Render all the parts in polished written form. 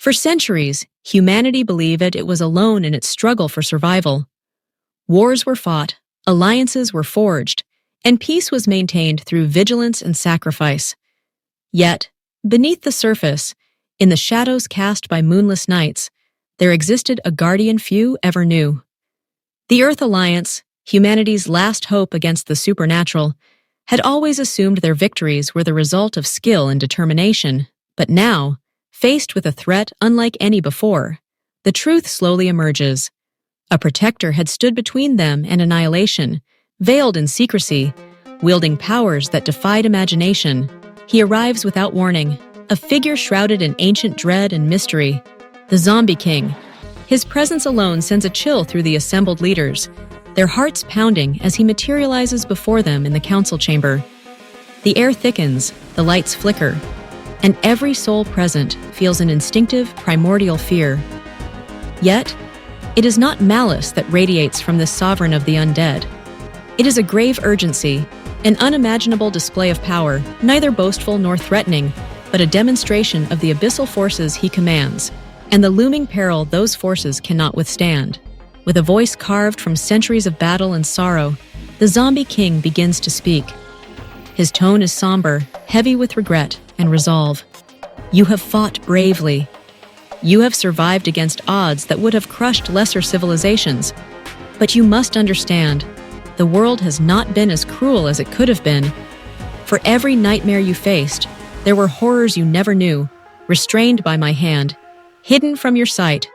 For centuries, humanity believed it was alone in its struggle for survival. Wars were fought, alliances were forged, and peace was maintained through vigilance and sacrifice. Yet, beneath the surface, in the shadows cast by moonless nights, there existed a guardian few ever knew. The Earth Alliance, humanity's last hope against the supernatural, had always assumed their victories were the result of skill and determination, but now, faced with a threat unlike any before, the truth slowly emerges. A protector had stood between them and annihilation, veiled in secrecy, wielding powers that defied imagination. He arrives without warning, a figure shrouded in ancient dread and mystery, the Zombie King. His presence alone sends a chill through the assembled leaders, their hearts pounding as he materializes before them in the council chamber. The air thickens, the lights flicker, and every soul present feels an instinctive, primordial fear. Yet, it is not malice that radiates from this sovereign of the undead. It is a grave urgency, an unimaginable display of power, neither boastful nor threatening, but a demonstration of the abyssal forces he commands, and the looming peril those forces cannot withstand. With a voice carved from centuries of battle and sorrow, the Zombie King begins to speak. His tone is somber, heavy with regret and resolve. You have fought bravely. You have survived against odds that would have crushed lesser civilizations. But you must understand, the world has not been as cruel as it could have been. For every nightmare you faced, there were horrors you never knew, restrained by my hand, hidden from your sight.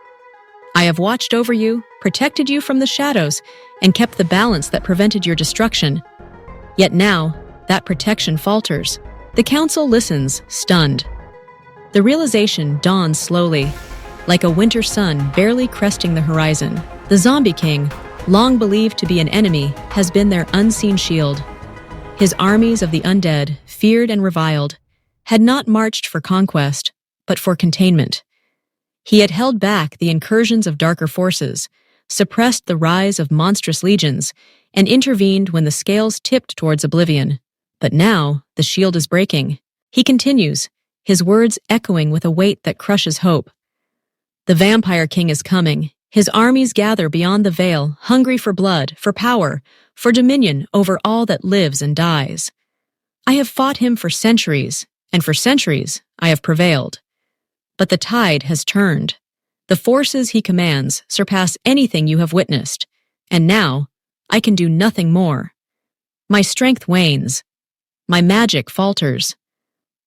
I have watched over you, protected you from the shadows, and kept the balance that prevented your destruction. Yet now, that protection falters. The council listens, stunned. The realization dawns slowly, like a winter sun barely cresting the horizon. The Zombie King, long believed to be an enemy, has been their unseen shield. His armies of the undead, feared and reviled, had not marched for conquest, but for containment. He had held back the incursions of darker forces, suppressed the rise of monstrous legions, and intervened when the scales tipped towards oblivion. But now, the shield is breaking. He continues, his words echoing with a weight that crushes hope. The Vampire King is coming. His armies gather beyond the veil, hungry for blood, for power, for dominion over all that lives and dies. I have fought him for centuries, and for centuries I have prevailed. But the tide has turned. The forces he commands surpass anything you have witnessed, and now I can do nothing more. My strength wanes. My magic falters.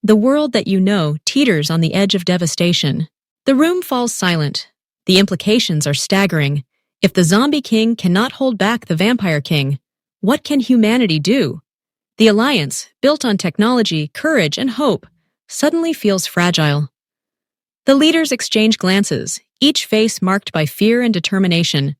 The world that you know teeters on the edge of devastation. The room falls silent. The implications are staggering. If the Zombie King cannot hold back the Vampire King, what can humanity do? The alliance, built on technology, courage, and hope, suddenly feels fragile. The leaders exchange glances, each face marked by fear and determination.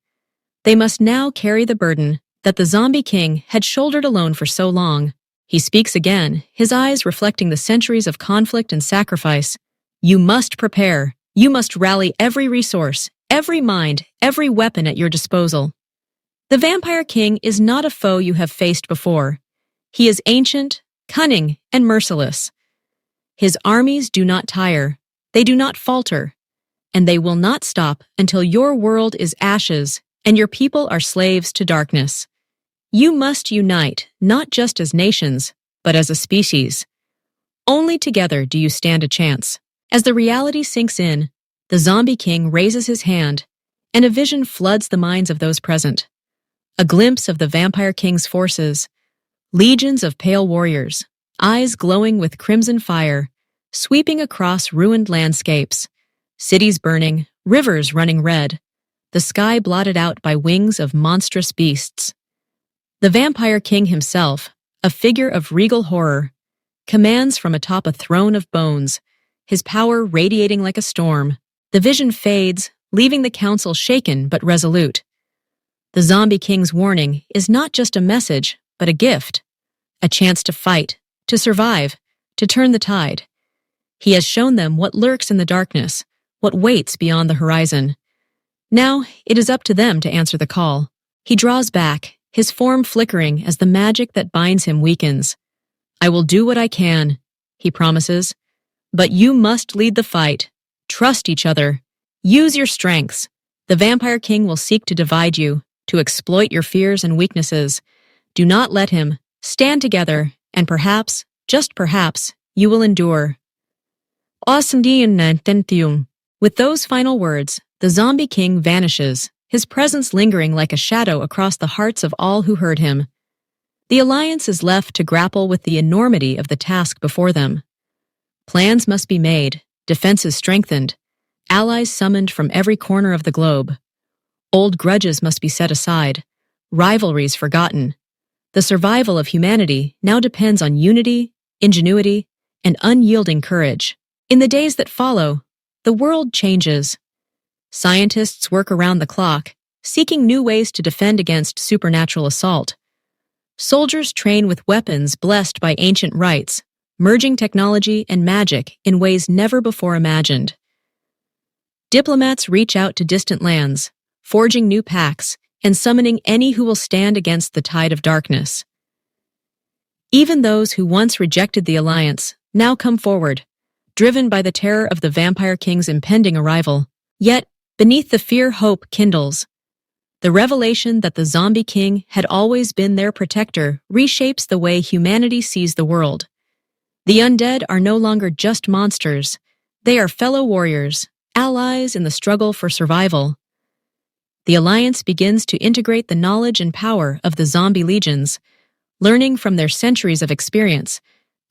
They must now carry the burden that the Zombie King had shouldered alone for so long. He speaks again, his eyes reflecting the centuries of conflict and sacrifice. You must prepare. You must rally every resource, every mind, every weapon at your disposal. The Vampire King is not a foe you have faced before. He is ancient, cunning, and merciless. His armies do not tire. They do not falter. And they will not stop until your world is ashes and your people are slaves to darkness. You must unite, not just as nations, but as a species. Only together do you stand a chance. As the reality sinks in, the Zombie King raises his hand, and a vision floods the minds of those present. A glimpse of the Vampire King's forces, legions of pale warriors, eyes glowing with crimson fire, sweeping across ruined landscapes, cities burning, rivers running red, the sky blotted out by wings of monstrous beasts. The Vampire King himself, a figure of regal horror, commands from atop a throne of bones, his power radiating like a storm. The vision fades, leaving the council shaken but resolute. The Zombie King's warning is not just a message, but a gift, a chance to fight, to survive, to turn the tide. He has shown them what lurks in the darkness, what waits beyond the horizon. Now it is up to them to answer the call. He draws back, his form flickering as the magic that binds him weakens. "I will do what I can," he promises. "But you must lead the fight. Trust each other. Use your strengths. The Vampire King will seek to divide you, to exploit your fears and weaknesses. Do not let him. Stand together, and perhaps, just perhaps, you will endure." With those final words, the Zombie King vanishes, his presence lingering like a shadow across the hearts of all who heard him. The Alliance is left to grapple with the enormity of the task before them. Plans must be made, defenses strengthened, allies summoned from every corner of the globe. Old grudges must be set aside, rivalries forgotten. The survival of humanity now depends on unity, ingenuity, and unyielding courage. In the days that follow, the world changes. Scientists work around the clock, seeking new ways to defend against supernatural assault. Soldiers train with weapons blessed by ancient rites, merging technology and magic in ways never before imagined. Diplomats reach out to distant lands, forging new pacts and summoning any who will stand against the tide of darkness. Even those who once rejected the Alliance now come forward, driven by the terror of the Vampire King's impending arrival. Yet, beneath the fear, hope kindles. The revelation that the Zombie King had always been their protector reshapes the way humanity sees the world. The undead are no longer just monsters. They are fellow warriors, allies in the struggle for survival. The Alliance begins to integrate the knowledge and power of the zombie legions, learning from their centuries of experience,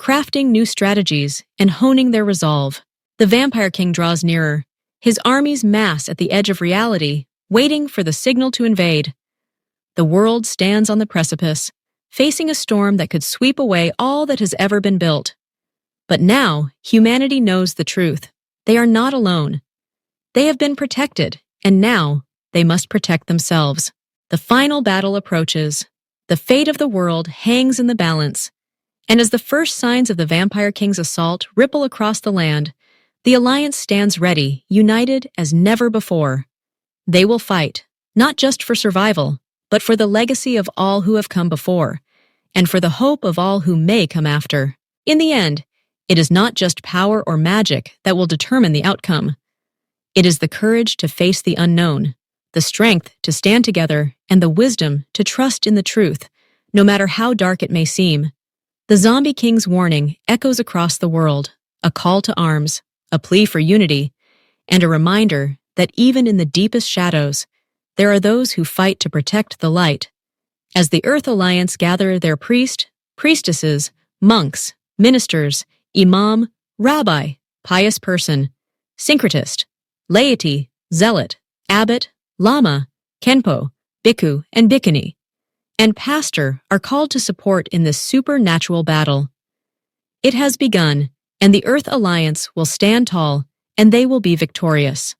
crafting new strategies, and honing their resolve. The Vampire King draws nearer, his armies mass at the edge of reality, waiting for the signal to invade. The world stands on the precipice, facing a storm that could sweep away all that has ever been built. But now, humanity knows the truth. They are not alone. They have been protected, and now they must protect themselves. The final battle approaches. The fate of the world hangs in the balance. And as the first signs of the Vampire King's assault ripple across the land, the Alliance stands ready, united as never before. They will fight, not just for survival, but for the legacy of all who have come before, and for the hope of all who may come after. In the end, it is not just power or magic that will determine the outcome. It is the courage to face the unknown, the strength to stand together, and the wisdom to trust in the truth, no matter how dark it may seem. The Zombie King's warning echoes across the world, a call to arms, a plea for unity, and a reminder that even in the deepest shadows, there are those who fight to protect the light. As the Earth Alliance gather their priestesses, monks, ministers, imam, rabbi, pious person, syncretist, laity, zealot, abbot, lama, kenpo, bhikkhu, and bhikkhuni, and pastor are called to support in this supernatural battle. It has begun, and the Earth Alliance will stand tall, and they will be victorious.